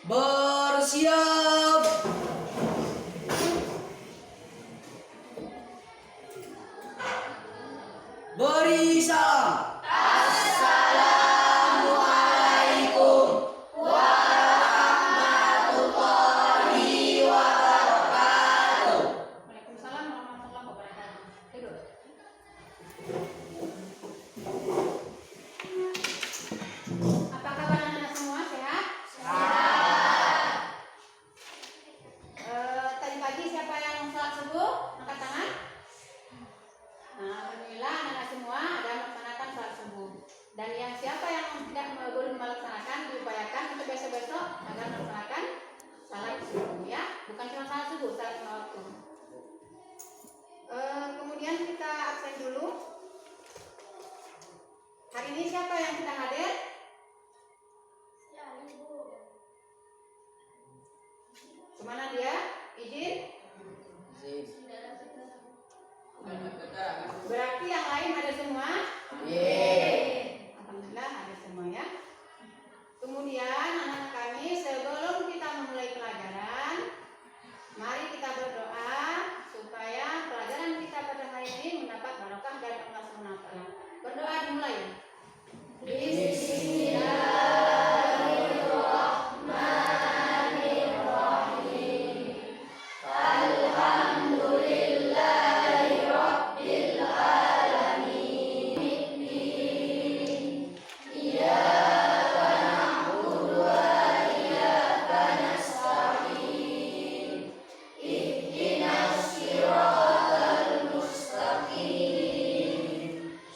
Bersiap. Beri salam. Assalamualaikum warahmatullahi wabarakatuh. Waalaikumsalam warahmatullahi wabarakatuh. Duduk. Apa kabar anak-anak semua? Sehat? Tadi pagi siapa yang sholat subuh? Angkat tangan. Nah, alhamdulillah anak-anak semua ada melaksanakan sholat subuh. Dan yang siapa yang tidak belum melaksanakan, diupayakan untuk besok-besok agar melaksanakan sholat subuh, ya. Bukan cuma sholat subuh, sholat lima waktu. Kemudian kita absen dulu. Hari ini siapa yang tidak hadir? Kemana dia? Izin? Berarti yang lain ada semua? Alhamdulillah ada semua, ya. Kemudian anak-anak kami, sebelum kita memulai pelajaran, mari kita berdoa supaya pelajaran kita pada hari ini mendapat barokah dari Allah Subhanahu wa taala. Berdoa dimulai. Bismillahirrahmanirrahim. Alhamdulillahirabbil alamin. Iyyaka na'budu wa iyyaka nasta'in. Ihdinas siratal mustaqim.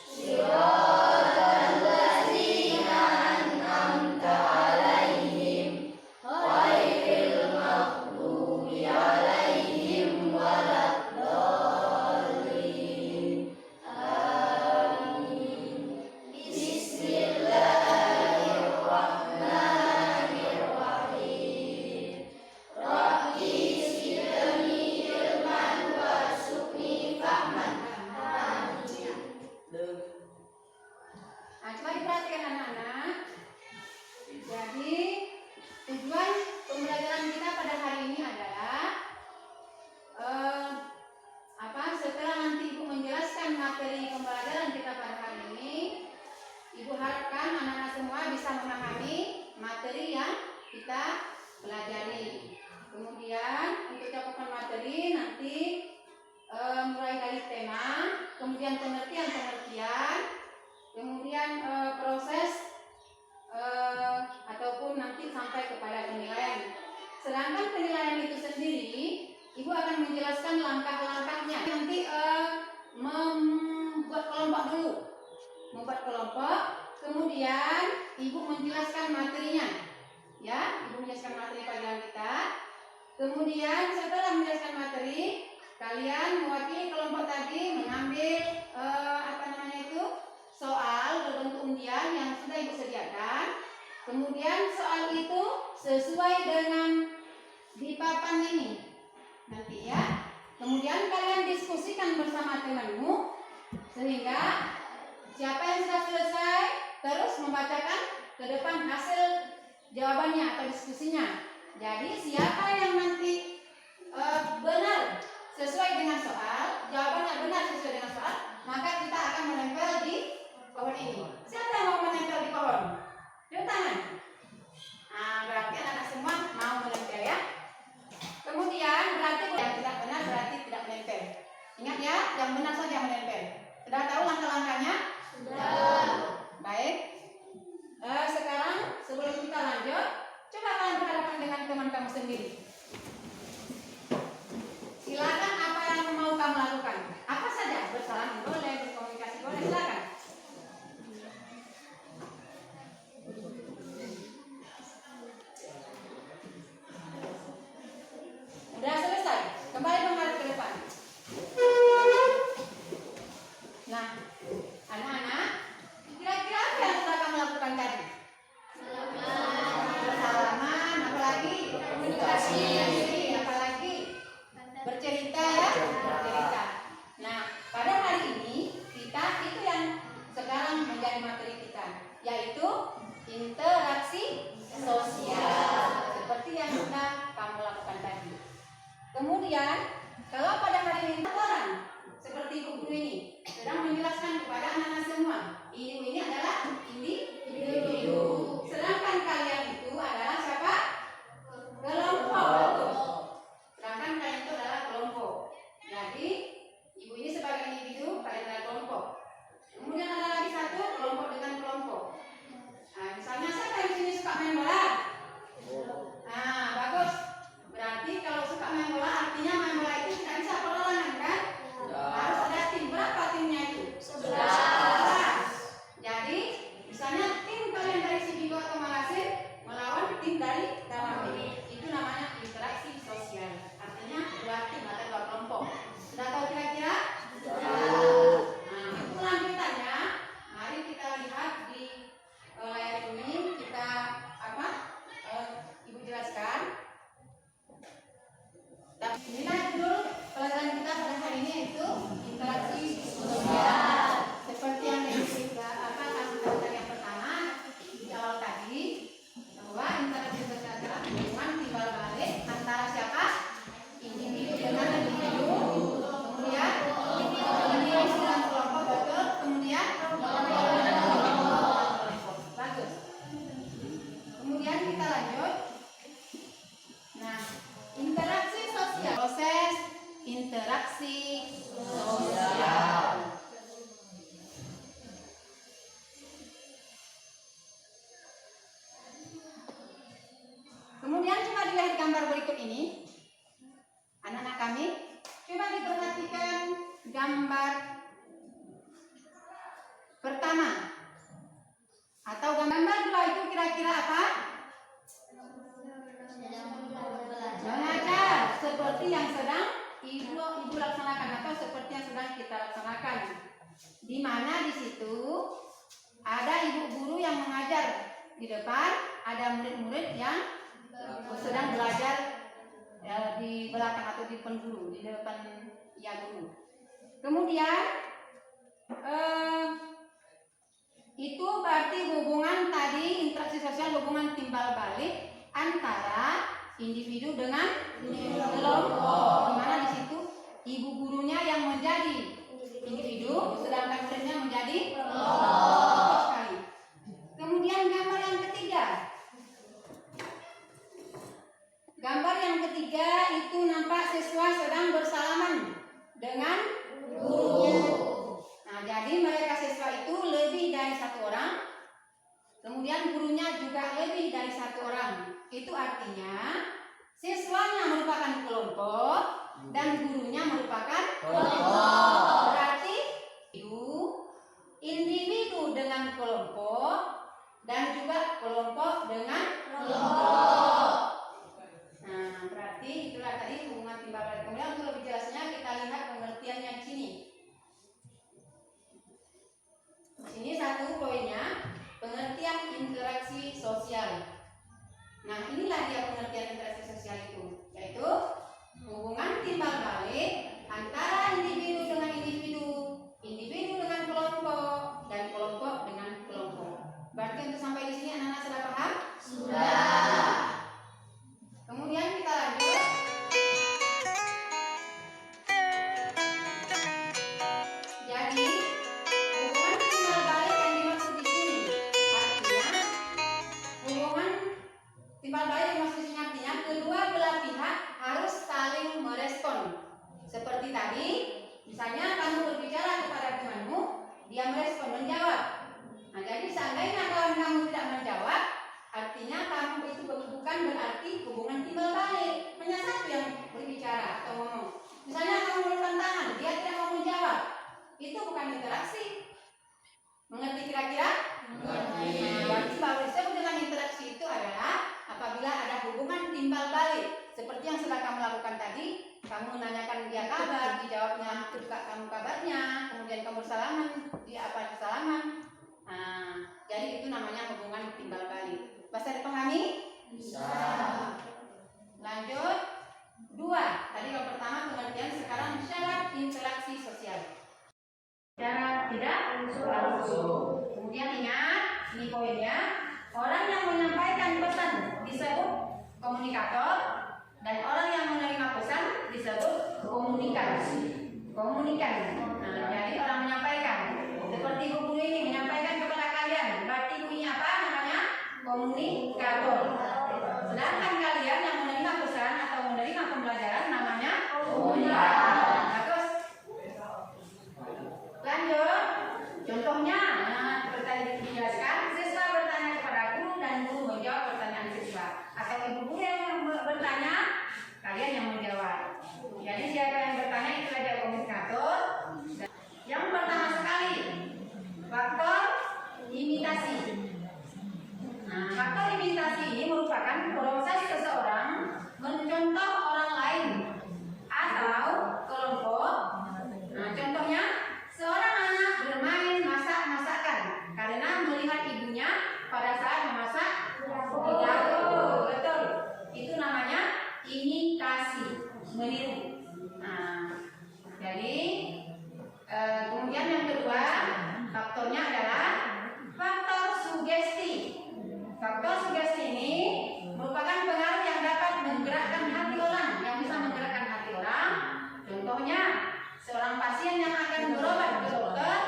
Siratal ladzina an'amta 'alaihim ghairil maghdubi 'alaihim waladdallin. Amin. Bismillahirrahmanirrahim. Rabbi zidni ilman warzuqni fahman. Amin. Nah, coba diperhatikan anak-anak. Jadi tujuan pembelajaran kita pada hari ini adalah setelah nanti Ibu menjelaskan materi pembelajaran kita pada hari ini, Ibu harapkan anak-anak semua bisa memahami materi yang kita pelajari. Kemudian untuk cakupan materi nanti mulai dari tema, kemudian pengertian, kemudian proses ataupun nanti sampai kepada penilaian. Sedangkan penilaian itu sendiri, Ibu akan menjelaskan langkah-langkahnya. Nanti membuat kelompok dulu, kemudian Ibu menjelaskan materinya, ya. Ibu menjelaskan materi pelajaran kita. Kemudian setelah menjelaskan materi, kalian mewakili kelompok tadi mengambil soal berbentuk undian yang sudah Ibu sediakan. Kemudian soal itu sesuai dengan di papan ini nanti, ya. Kemudian kalian diskusikan bersama temanmu sehingga siapa yang sudah selesai terus membacakan ke depan hasil jawabannya atau diskusinya. Jadi siapa yang nanti benar sesuai dengan soal, jawabannya benar sesuai dengan soal, maka kita akan menempel di pohon ini. Siapa yang mau menempel di pohon? Lihat tangan. Nah, berarti anak-anak semua mau menempel, ya. Kemudian berarti yang tidak benar berarti tidak menempel. Ingat, ya, yang benar saja menempel. Sudah tahu langkah-langkahnya? Sudah. Baik. Sekarang sebelum kita lanjut, coba kalian berhadapan dengan teman kamu sendiri. Silakan apa yang mau kamu lakukan. Apa saja, bersalam boleh, berkomunikasi boleh, silakan. Sudah selesai, kembali menghadap ke depan. Nah, anak-anak, kira-kira apa yang sudah kamu lakukan tadi? Bersalaman, apalagi? Komunikasi, apalagi? Bercerita, ya? Bercerita. Nah, gambar pertama atau gambar dua itu kira-kira apa? Mengajar, seperti yang sedang ibu laksanakan atau seperti yang sedang kita laksanakan. Di mana di situ ada ibu guru yang mengajar, di depan ada murid-murid yang sedang belajar di belakang atau di depan guru, di depan guru. Kemudian itu berarti hubungan tadi, interaksi sosial, hubungan timbal balik antara individu dengan kelompok. Di mana di situ ibu gurunya yang menjadi individu, sedangkan muridnya menjadi kelompok sekali. Kemudian gambar yang ketiga. Gambar yang ketiga itu nampak siswa sedang bersalaman dengan gurunya. Nah, jadi mereka siswa itu lebih dari satu orang, kemudian gurunya juga lebih dari satu orang. Itu artinya siswanya merupakan kelompok dan gurunya merupakan kelompok. Berarti individu dengan kelompok dan juga kelompok dengan kelompok. Nah, berarti itulah tadi hubungan timbal balik. Kemudian untuk lebih jelasnya kita lihat pengertiannya di sini. Ini satu poinnya, pengertian interaksi sosial. Nah, inilah dia pengertian interaksi sosial itu, yaitu hubungan timbal balik antara individu dengan individu, individu dengan kelompok, dan kelompok dengan kelompok. Berarti untuk sampai di sini anak-anak sudah paham? Sudah. Kemudian kita lanjut. Jadi hubungan timbal balik yang dimaksud di sini artinya timbal balik yang dimaksud di sini artinya kedua belah pihak harus saling merespon. Seperti tadi, misalnya kamu berbicara kepada temanmu, dia merespon, menjawab. Nah, jadi seandainya kawan kamu tidak menjawab, artinya kamu itu bukan berarti hubungan timbal balik. Hanya satu yang berbicara atau ngomong. Misalnya kamu mengulurkan tangan, dia tidak mau menjawab, itu bukan interaksi. Mengerti kira-kira? Mengerti. Nah, berarti bahwa disebut dengan interaksi itu adalah apabila ada hubungan timbal balik. Seperti yang sudah kamu lakukan tadi, kamu menanyakan dia kabar, dijawabnya juga kamu kabarnya, kemudian kamu salaman, dia apa salaman. Nah, jadi itu namanya hubungan timbal balik. Bisa dipahami? Bisa. Lanjut. Dua. Tadi yang pertama pengertian, sekarang syarat interaksi sosial. Cara tidak langsung. Kemudian ingat, ini poinnya, orang yang menyampaikan pesan disebut komunikator dan orang yang menerima pesan disebut komunikan. Nah, jadi orang menyampaikan. Seperti ibu guru ini menyampaikan kepada kalian, berarti bunyi apa namanya? Komunikator. Sedangkan kalian yang menerima pesan atau menerima pembelajaran namanya komunikator. Bagus. Lanjut. Contohnya, seperti tadi dijelaskan, siswa bertanya kepada guru dan guru menjawab pertanyaan siswa. Atau ibu guru yang bertanya, kalian yang menjawab. Jadi siapa yang bertanya itu adalah komunikator. Yang pertama sekali, faktor imitasi. Nah, faktor imitasi ini merupakan proses seseorang mencontoh orang lain atau kelompok. Nah, contohnya seorang anak bermain masak-masakan karena melihat ibunya pada saat memasak di dapur. Betul. Itu namanya imitasi, meniru. Nah, jadi kemudian yang kedua, faktornya adalah faktor sugesti. Faktor sugesti ini merupakan pengaruh yang dapat menggerakkan hati orang, yang bisa menggerakkan hati orang. Contohnya, seorang pasien yang akan berobat ke dokter,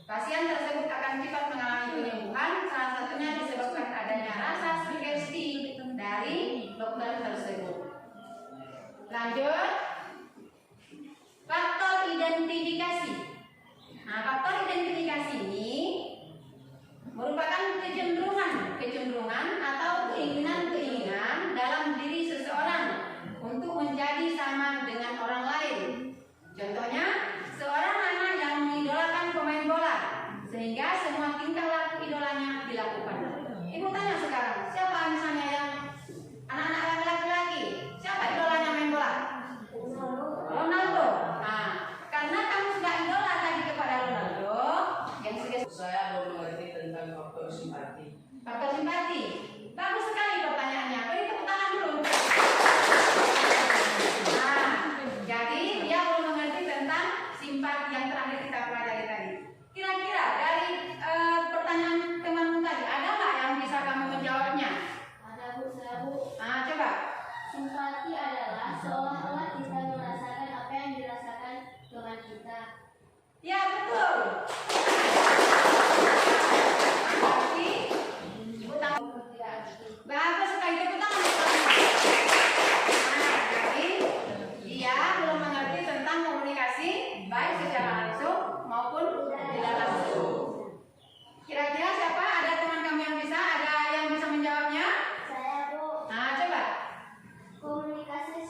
pasien tersebut akan cepat mengalami penyembuhan. Salah satunya disebabkan adanya rasa sugesti dari dokter tersebut. Lanjut, faktor identifikasi. Nah, faktor identifikasi ini merupakan kecenderungan atau keinginan dalam diri seseorang untuk menjadi sama dengan orang lain. Contohnya, seorang simpati yang terakhir kita pelajari tadi. Kira-kira dari pertanyaan temanmu tadi, ada nggak yang bisa kamu menjawabnya? Ada Bu, saya Bu. Nah, coba. Simpati adalah seolah-olah kita merasakan apa yang dirasakan teman kita. Ya, betul. Berarti ibu tangan. Bagus sekali, tepuk tangan. Nah, jadi dia belum mengerti tentang komunikasi baik secara langsung maupun tidak langsung. Kira-kira siapa? Ada teman kamu yang bisa? Ada yang bisa menjawabnya? Saya Bu. Nah, coba. Komunikasi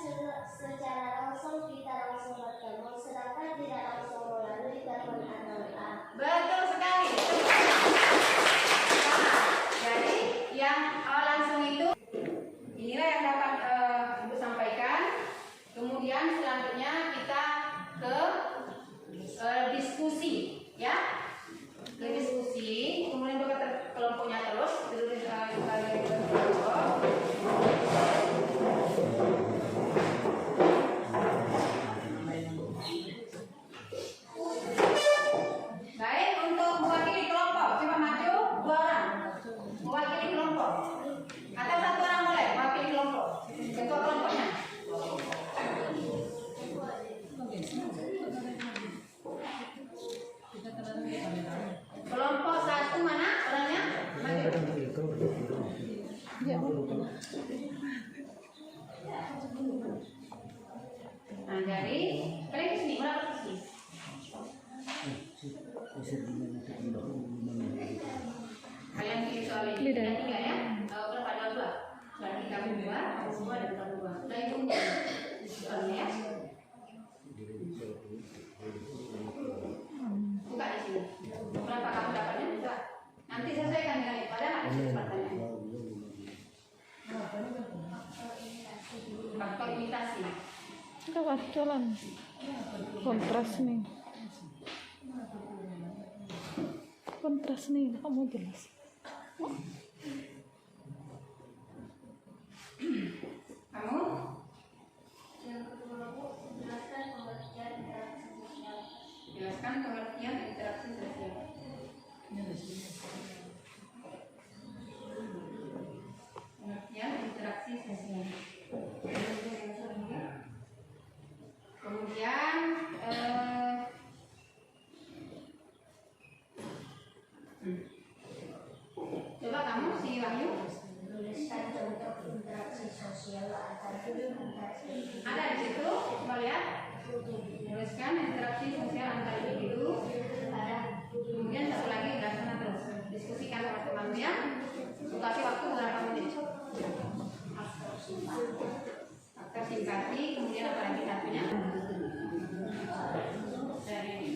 secara langsung kita langsung bertemu, sedangkan tidak langsung melalui telepon atau WA. Betul sekali. Nah, jadi yang langsung itu inilah yang dapat Ibu sampaikan. Kemudian selanjutnya kita ke diskusi, ya. Ke diskusi, kemudian buka kelompoknya terus, tulis kelompok. Baik, untuk mewakili kelompok, coba maju 2 orang. Mewakili kelompok. Atau 1 orang boleh mewakili kelompok. Ketua kelompoknya. Kelompok 1 mana orangnya? Maju. Nah, jadi kalian kesini, berapa kesini? Kalian pilih soal ini 3 ya. Berapa? 2. Berarti kami 2, kamu semua dan kamu 2. Sudah hitung soalnya ya. Buka di sini. Berapa kamu dapatnya? Buka. Nanti sesuaikan dengan itu. Ada nggak kesempatannya? Faktor imitasi. Lewat jalan kontras nih kamu jelas. Kamu? Yang kedua Bu, jelaskan pengertian interaksi sosial. Jelaskan pengertian interaksi sosial. Pengertian interaksi sosial. Kemudian coba kamu si Wahyu Tuliskan contoh interaksi sosial antar interaksi. ada di situ, coba lihat. Tuliskan interaksi sosial antar individu. Kemudian satu lagi udah sana terus diskusikan sama temanmu ya. Kasih waktu berapa menit? Faktor simpati, kemudian apa lagi satunya? Dari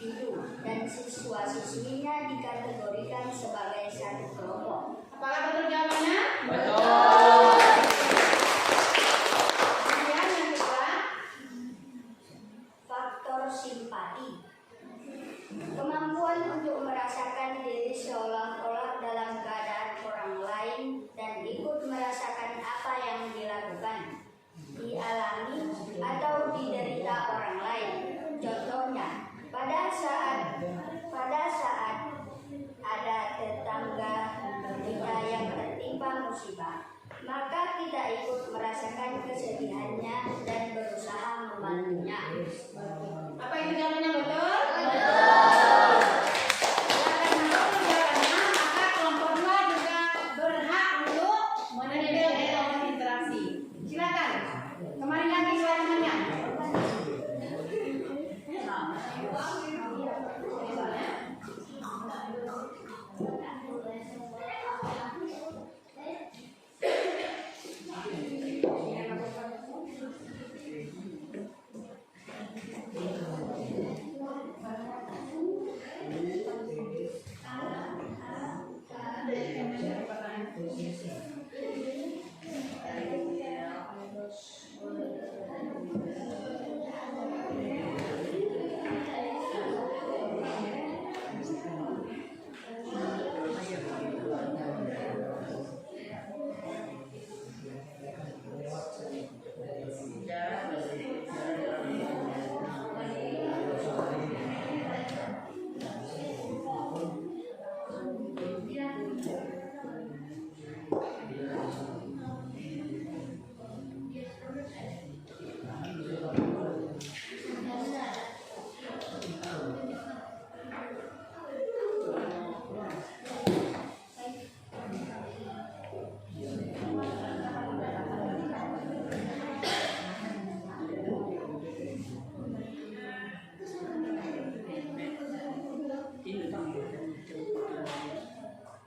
individu dan siswa-siswinya dikategorikan sebagai satu kelompok. Apakah betul jawabannya? Betul. Kemudian yang kedua, Faktor simpati. Kemampuan untuk merasakan diri seolah-olah dalam keadaan orang lain dan ikut merasakan apa yang dilakukan, dialami, atau diderita orang lain. Contohnya, pada saat ada tetangga kita yang tertimpa musibah, maka kita ikut merasakan kesedihannya dan berusaha membantunya. apa itu jawabannya betul? Maka kelompok dua juga berhak untuk menilai kelompok interaksi. Silakan. Kemarin lagi silakannya.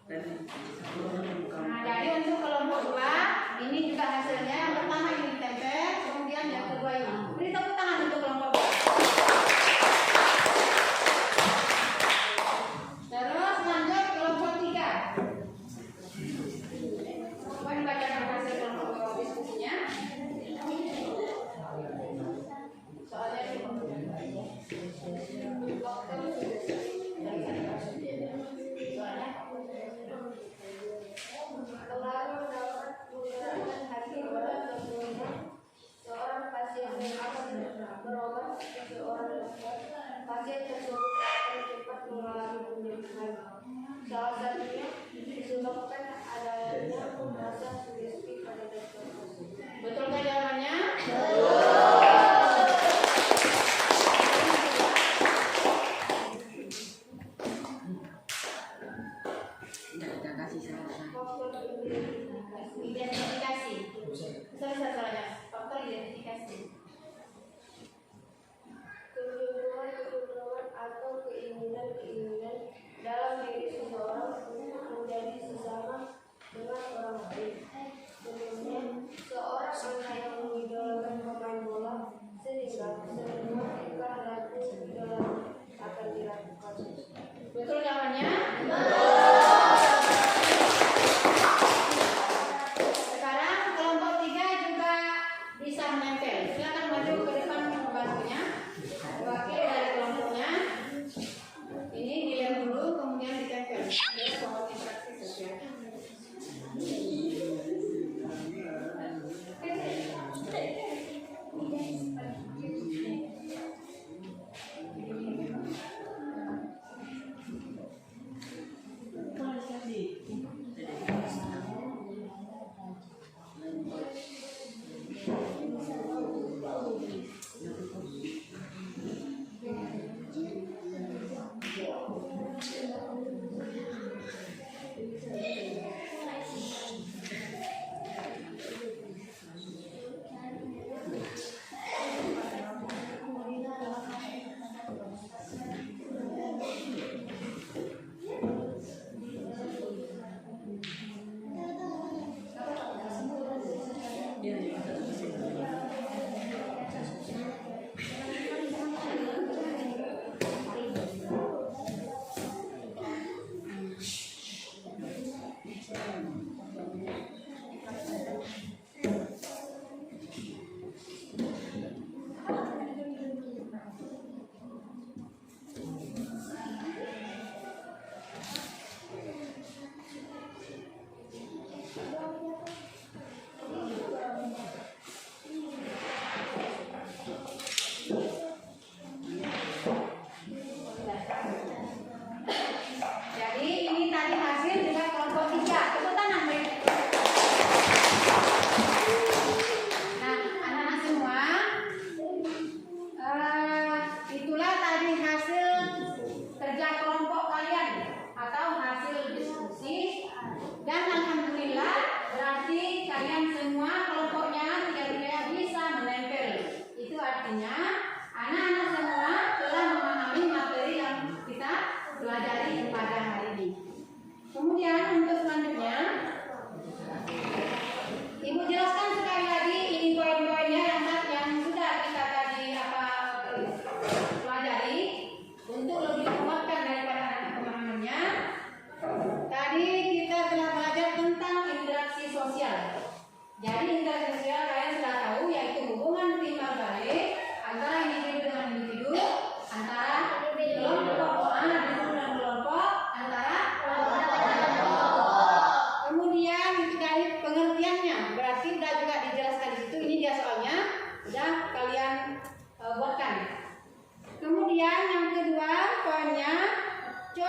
Nah, jadi untuk kelompok dua ini juga hasilnya yang pertama ini ditempel, kemudian yang kedua ini. Beri tepuk tangan untuk kelompok dua. Terus lanjut kelompok tiga. Coba dibacakan hasil kelompok dua diskusinya. Soalnya Pengaruh dapat menggerakkan hati pada kesembuhan seorang pasien yang akan berobat ke seorang dokter. Pasien tersebut akan cepat mengalami penyembuhan. Salah satunya disebabkan adanya rasa sugesti pada dokter tersebut. Betulkah jawabannya? Identifikasi. Soalnya faktor identifikasi. Kecenderungan atau keinginan dalam diri seseorang untuk menjadi sesama dengan orang lain. Contohnya, seorang anak yang mengidolakan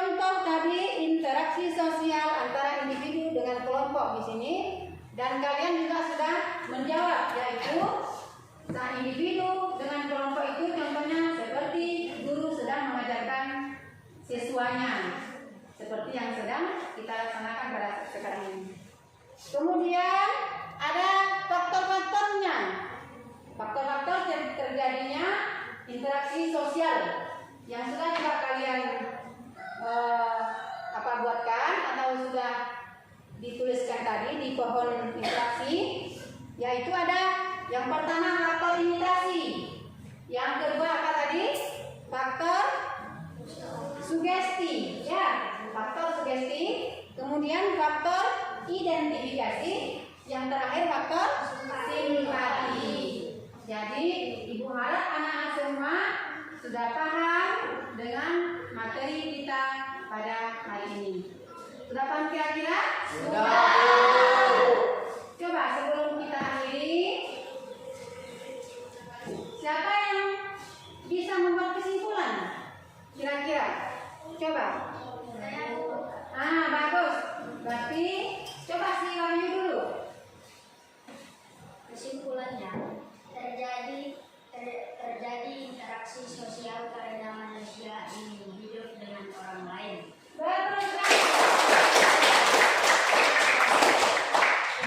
contoh tadi interaksi sosial antara individu dengan kelompok di sini, dan kalian juga sudah menjawab, yaitu individu dengan kelompok itu contohnya seperti guru sedang mengajarkan siswanya, seperti yang sedang kita laksanakan pada sekarang ini. Kemudian ada faktor-faktornya, faktor-faktor terjadinya interaksi sosial yang sudah juga kalian buatkan atau sudah dituliskan tadi di pohon interaksi, yaitu ada yang pertama faktor imitasi, yang kedua apa tadi? Faktor sugesti, ya, faktor sugesti, kemudian faktor identifikasi, yang terakhir faktor simpati. Jadi ibu harap anak-anak semua sudah paham dengan materi kita pada hari ini. Sudah paham kira-kira? Sudah. Coba sebelum kita akhiri, siapa yang bisa membuat kesimpulan? Kira-kira? Coba. Bagus. Berarti coba si Wahyu dulu. Kesimpulannya, terjadi interaksi sosial karena manusia ingin hidup dengan orang lain. Betul sekali.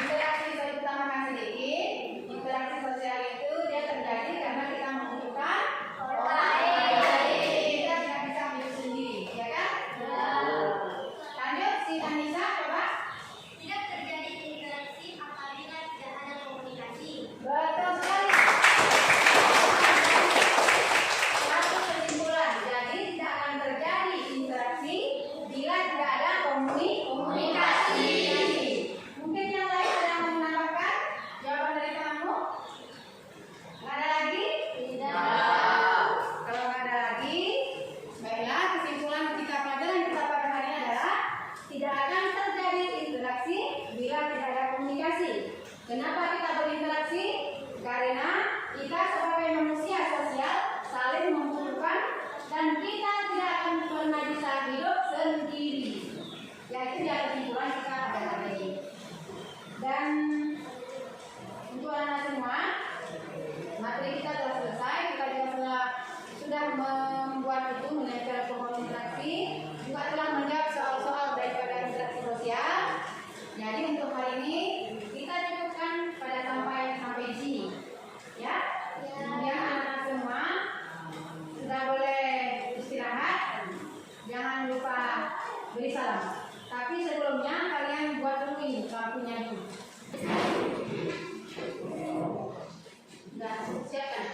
Interaksi saya tambahkan sedikit. Interaksi sosial itu dia terjadi karena kita membutuhkan orang lain. Kita tidak bisa hidup sendiri, ya kan? Lanjut si Anissa, coba. Tidak terjadi interaksi apabila tidak ada komunikasi. Betul sekali. Satu kesimpulan, jadi tidak akan terjadi interaksi bila tidak ada komunikasi. Mungkin yang lain ada yang mau menambahkan jawaban dari kamu? Nggak ada lagi? Tidak. Kalau nggak ada lagi, baiklah kesimpulan kita pelajaran kita pada hari ini adalah tidak akan terjadi interaksi bila tidak ada komunikasi. Kenapa kita berinteraksi? Karena kita sebagai manusia sosial saling membutuhkan dan kita tidak akan pernah bisa hidup sendiri. Yaitu yang kesimpulan kita pada hari ini. Dan untuk anak semua, materi kita telah selesai. Kita juga sudah membuat itu menempel pohon interaksi, juga telah menjawab soal-soal daripada interaksi sosial. Jadi untuk hari ini kita cukupkan pada sampai di sini, ya. Kemudian anak-anak semua sudah boleh istirahat. Jangan lupa beri salam. Tapi sebelumnya kalian buat dulu ini lampunya dulu. Sudah siapkan.